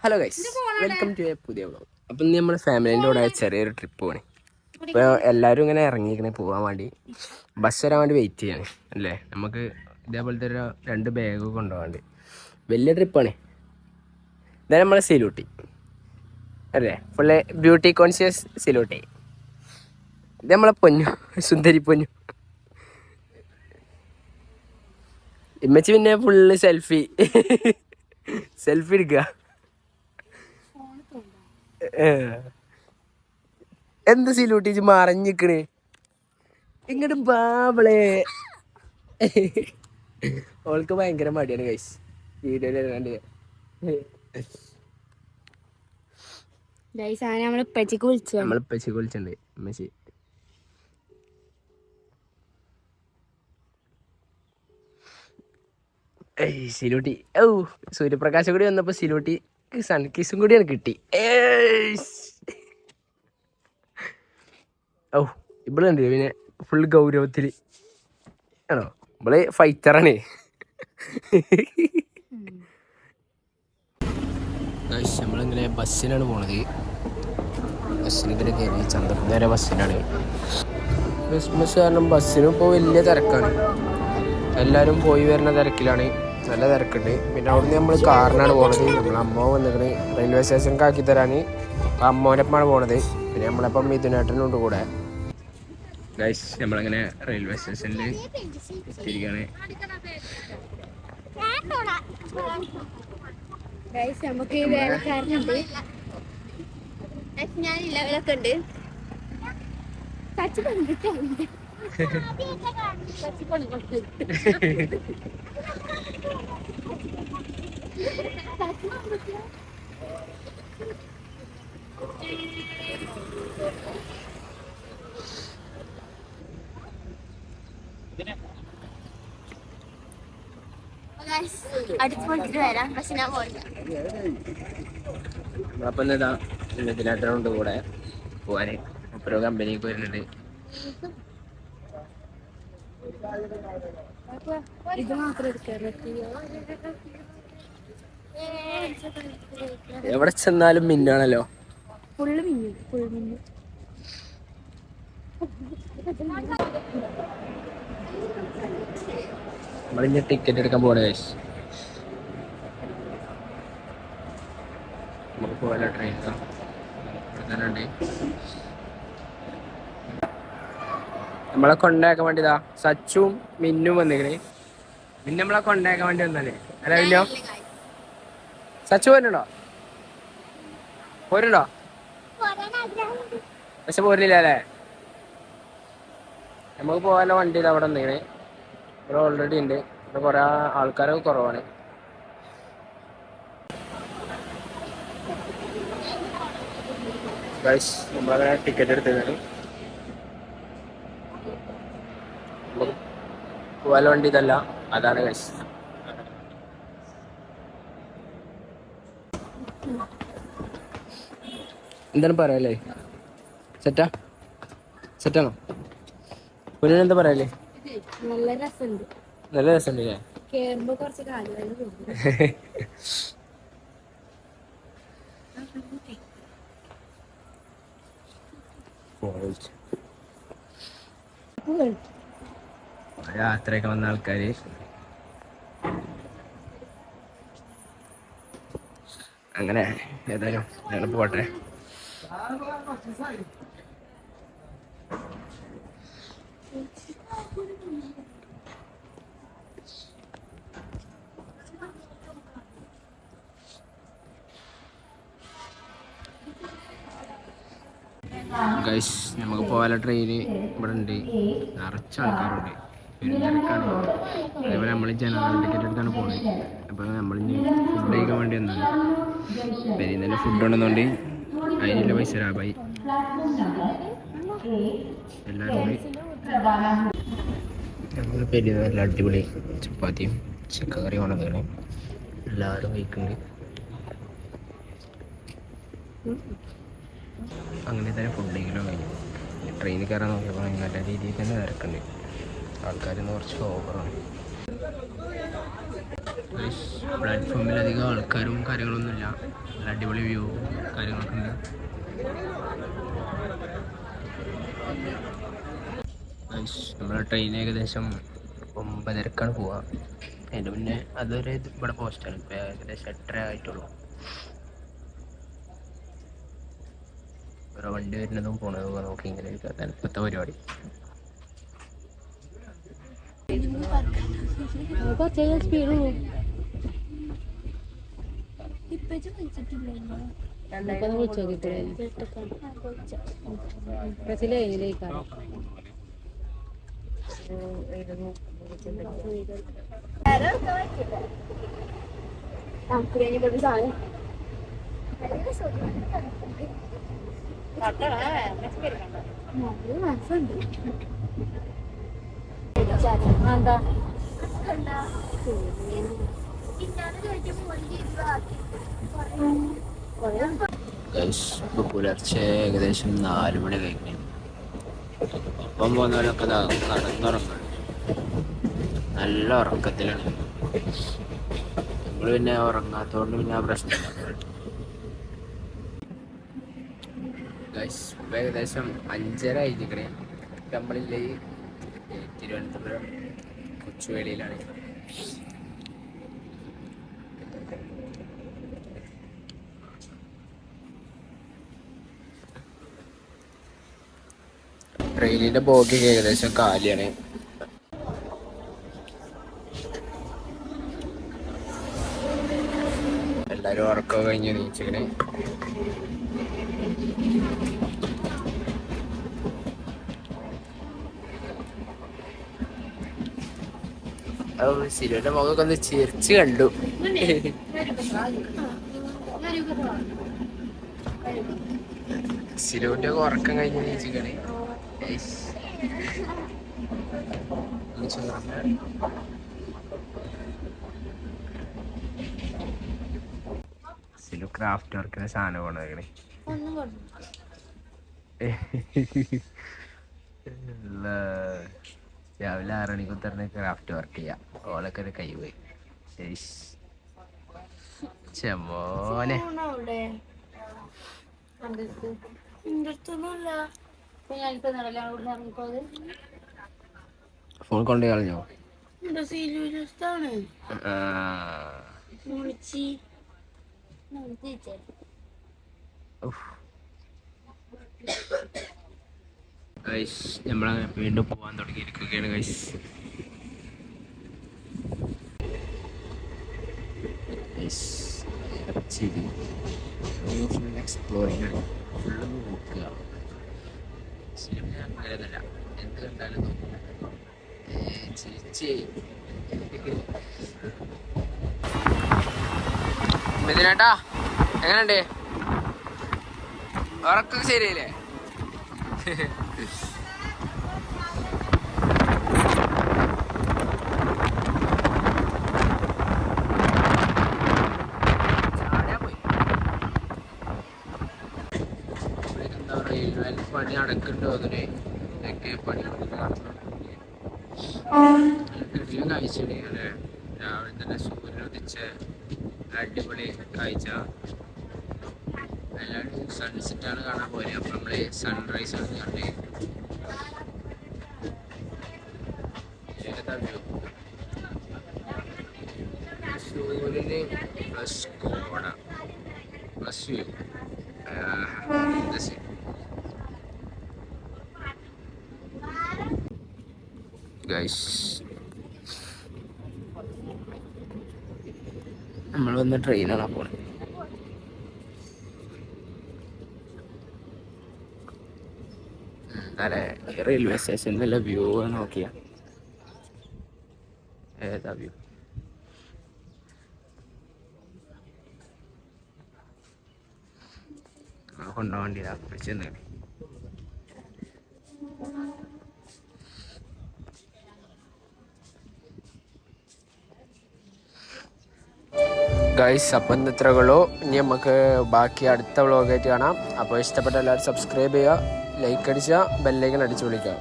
Hello guys, welcome to a പുതിയ vlog. അപ്പം ഇന്ന് നമ്മൾ ഫാമിലീൻ്റെ കൂടെ ചെറിയൊരു ട്രിപ്പ് പോകണേ. ഇപ്പോൾ എല്ലാവരും ഇങ്ങനെ ഇറങ്ങിയിരിക്കണേ പോകാൻ വേണ്ടി. ബസ് വരാൻ വേണ്ടി വെയിറ്റ് ചെയ്യാണ് അല്ലേ. നമുക്ക് ഇതേപോലത്തെ ഒരു 2 ബാഗ് കൊണ്ടുപോകാണ്ട് വലിയ ട്രിപ്പാണ്. ഇതാണ് നമ്മളെ സിലൂട്ടി അല്ലേ, ഫുള്ള് ബ്യൂട്ടി കോൺഷ്യസ് സിലൂട്ടി. ഇത് നമ്മളെ പൊന്നു, സുന്ദരി പൊന്നു. ഇമ്മച്ചി പിന്നെ ഫുള്ള് സെൽഫി എടുക്കുക. എന്ത് സിലൂട്ടിച്ച് മറഞ്ഞിക്കണ് ഇങ്ങോട്ട് ബാബളേ. ഓൾക്ക് ഭയങ്കര മടിയാണ് ഗൈസ് വീഡിയോയിൽ കണ്ട്. നമ്മളിപ്പച്ചിക്ക് വിളിച്ചിട്ടുണ്ട് ഉമ്മച്ചി. സിലൂട്ടി സൂര്യപ്രകാശം കൂടി വന്നപ്പോ സിലൂട്ടി സൺകിസും കൂടിയാണ് കിട്ടി. ഇവളുണ്ട് പിന്നെ ഫുൾ ഗൗരവത്തില് ആണോ, ഇവള് ഫൈറ്ററാണ്. നമ്മളിങ്ങനെ ബസ്സിനാണ് പോണത്. ബസ്സിനിങ്ങനെ കയറി ചന്തപ്പുഴ വരെ ബസ്സിനാണ്. ക്രിസ്മസ് കാരണം ബസ്സിനും ഇപ്പോൾ വലിയ തിരക്കാണ്. എല്ലാവരും പോയി വരുന്ന തിരക്കിലാണ്, നല്ല തിരക്കുണ്ട്. പിന്നെ അവിടുന്ന് നമ്മൾ കാറിനാണ് പോണത്. നമ്മൾ അമ്മ വന്നിട്ട് റെയിൽവേ സ്റ്റേഷനിലേക്ക് ആക്കി തരാൻ അമ്മോനൊപ്പമാണ് പോണത്. പിന്നെ നമ്മളപ്പം മിഥുനേട്ടനുണ്ട് കൂടെ. ഗൈസ് നമ്മളങ്ങനെ റെയിൽവേ സ്റ്റേഷനിൽ എത്തിയിരിക്കുകയാണ്. നമുക്ക് വേലക്കാരനുണ്ട്, ഞാനില്ലവരൊക്കെ ഉണ്ട്. അടുത്ത് പോയിട്ട് വരാം, പക്ഷെ ഞാൻ പോയില്ല. നമ്മളപ്പം ഇതാ മിഥുനേട്ടനുണ്ട് കൂടെ പോവാന്. ഓരോ കമ്പനിക്ക് വരുന്നുണ്ട്. ഇത് മാത്രം എവിടെ ചെന്നാലും മിന്നാണല്ലോ. ഫുള്ള് മിന്നു. നമ്മളിഞ്ഞ ടിക്കറ്റ് എടുക്കാൻ പോണേ. നമുക്ക് പോകാനോ ട്രെയിൻ എടുക്കാനുണ്ട്. നമ്മളെ കൊണ്ടാക്കാൻ വേണ്ടിതാ സച്ചും മിന്നും വന്നിക്കണേ. പിന്നെ നമ്മളെ കൊണ്ടാക്കാൻ വേണ്ടി വന്നാലേ അല്ല മിന്നോ. സച്ചു പോരുന്നുണ്ടോ? പക്ഷെ പോരില്ല അല്ലേ. നമുക്ക് പോകാനുള്ള വണ്ടി ഇത് അവിടെ വന്നിക്കണേ. ഇവിടെ ഓൾറെഡി ഉണ്ട്. ഇവിടെ കുറെ ആൾക്കാരൊക്കെ കുറവാണ്. നമ്മളങ്ങനെ ടിക്കറ്റ് എടുത്തതാണ്. പോകാനുള്ള വണ്ടി ഇതല്ല, അതാണ് ഗൈസ്. എന്താണ് പറയല്ലേ? സെറ്റാണോ? എന്താ പറയല്ലേ? നല്ല രസമുണ്ട്. നല്ല രസമുണ്ട് അല്ലേ? കേറുമ്പോ കുറച്ച് കാലുവേദന തോന്നും. യാത്രയൊക്കെ വന്ന ആൾക്കാര് അങ്ങനെ ഏതായാലും ഞങ്ങൾ പോട്ടെ. ഗൈസ് നമുക്ക് പോകാനുള്ള ട്രെയിന് ഇവിടെ ഉണ്ട്. നിറച്ച ആൾക്കാരുണ്ട്, പെരുന്തിരക്കാണ്. അതേപോലെ നമ്മൾ ജനറൽ ടിക്കറ്റ് എടുത്താണ് പോകുന്നത്. അപ്പോൾ നമ്മളിനി ഫുഡ് കഴിക്കാൻ വേണ്ടി വന്നത്. പെരിയിൽ തന്നെ ഫുഡ് ഉണ്ടെന്നുകൊണ്ട് അതിനുള്ള പൈസ ലാഭായി. എല്ലാവരും കൂടി നമ്മൾ പെരിയിൽ നല്ല അടിപൊളി ചപ്പാത്തിയും ചിക്കൻ കറി കൊണ്ടതാണ്. എല്ലാവരും കഴിക്കുന്നുണ്ട്. അങ്ങനെ തന്നെ ഫുഡ് കഴിക്കലോ കഴിഞ്ഞു. ട്രെയിനിൽ കയറാൻ നോക്കിയപ്പോൾ നല്ല രീതിയിൽ തന്നെ തിരക്കുണ്ട്. ആൾക്കാരിന്ന് കുറച്ച് ഓവറാണ്. പ്ലാറ്റ്ഫോമിൽ അധികം ആൾക്കാരും കാര്യങ്ങളൊന്നുമില്ല. നല്ല അടിപൊളി വ്യൂ കാര്യങ്ങളൊക്കെ ഉണ്ട്. നമ്മുടെ ട്രെയിൻ ഏകദേശം 9:30 പോവുക. അതിൻ്റെ മുന്നേ അതൊരു ഇവിടെ പോസ്റ്റാണ്. ഇപ്പോൾ ഏകദേശം 8:30 ആയിട്ടുള്ളൂ. ഓരോ വണ്ടി വരുന്നതും പോണതും നോക്കി ഇങ്ങനെ ഇരിക്കാൻ ഇപ്പോഴത്തെ പരിപാടി. എന്താ പുലർച്ചെ ഏകദേശം 4 മണി കഴിഞ്ഞു. ഒപ്പം പോകുന്നവരൊക്കെ കടന്നുറങ്ങണം. നല്ല ഉറക്കത്തിലാണ്. നമ്മൾ പിന്നെ ഉറങ്ങാത്തതുകൊണ്ട് പിന്നെ ആ പ്രശ്നമില്ല. ഇപ്പം ഏകദേശം 5:30 ആയിരിക്കണേ. നമ്മളില്ലേ തിരുവനന്തപുരം കൊച്ചുവേളിയിലാണ്. ട്രെയിനിൻ്റെ ബോഗി ഏകദേശം കാലിയാണ്. എല്ലാവരും ഉറക്കം കഴിഞ്ഞ് നീച്ചിക്കണേ. സിലുവിന്റെ മുഖമൊക്കെ ഒന്ന് ചിരിച്ച് കണ്ടു. സിലുവിന്റെ ഉറക്കം കഴിഞ്ഞ് നീച്ചിക്കണേ. സിലു ക്രാഫ്റ്റ് വർക്കിന്റെ സാധനം കൊണ്ടുവരണേ. രാവിലെ 6 മണിക്ക് ഉത്തരനെ ക്രാഫ്റ്റ് വർക്ക് ചെയ്യാം. ഓളൊക്കെ ഒരു കൈപോയി. ചെമ്മോനെ ഫോൺ കൊണ്ട് കളഞ്ഞോ? നമ്മളെ വീണ്ടും പോവാൻ തുടങ്ങിയിരിക്കുകയാണ് ഗൈസ്. എക്സ്പ്ലോറിംഗ് ആണ്. ഫുള്ള് നോക്കുക. സിനിമ അങ്ങനെയല്ല, എന്ത് കണ്ടാലും ചേച്ചി മിഥുനേട്ടാ എങ്ങനെയുണ്ട്? ഉറക്കൊക്കെ ശരിയല്ലേ? പണി നടക്കുന്നുണ്ടോ? അതിന് ഇതൊക്കെ പണി കാഴ്ചയാണ് അല്ലേ? രാവിലെ തന്നെ സൂര്യൻ ഉദിച്ച അടിപൊളി കാഴ്ച. എല്ലാവരും സൺസെറ്റാണ് കാണാൻ പോലെ. അപ്പം നമ്മള് സൺറൈസ് ആണ് കണ്ടേ. ഏതാ വ്യൂ? സൂര്യന് പ്ലസ് കോട പ്ലസ് വ്യൂ. ഗൈസ് നമ്മൾ വന്ന ട്രെയിനാണ് അപ്പോൾ. അല്ലേ റെയിൽവേ സ്റ്റേഷൻ നല്ല വ്യൂ നോക്കിയ ഏതാ വ്യൂ? കൊണ്ടുപോകേണ്ടിയതാ പിടിച്ചെന്ന്. ഗൈസ് അപ്പം ഇത്രകളോ. ഇനി നമുക്ക് ബാക്കി അടുത്ത വ്ളോഗായിട്ട് കാണാം. അപ്പോൾ ഇഷ്ടപ്പെട്ട എല്ലാവരും സബ്സ്ക്രൈബ് ചെയ്യുക, ലൈക്ക് അടിക്കുക, ബെല്ലൈക്കൺ അടിച്ചു വിളിക്കുക.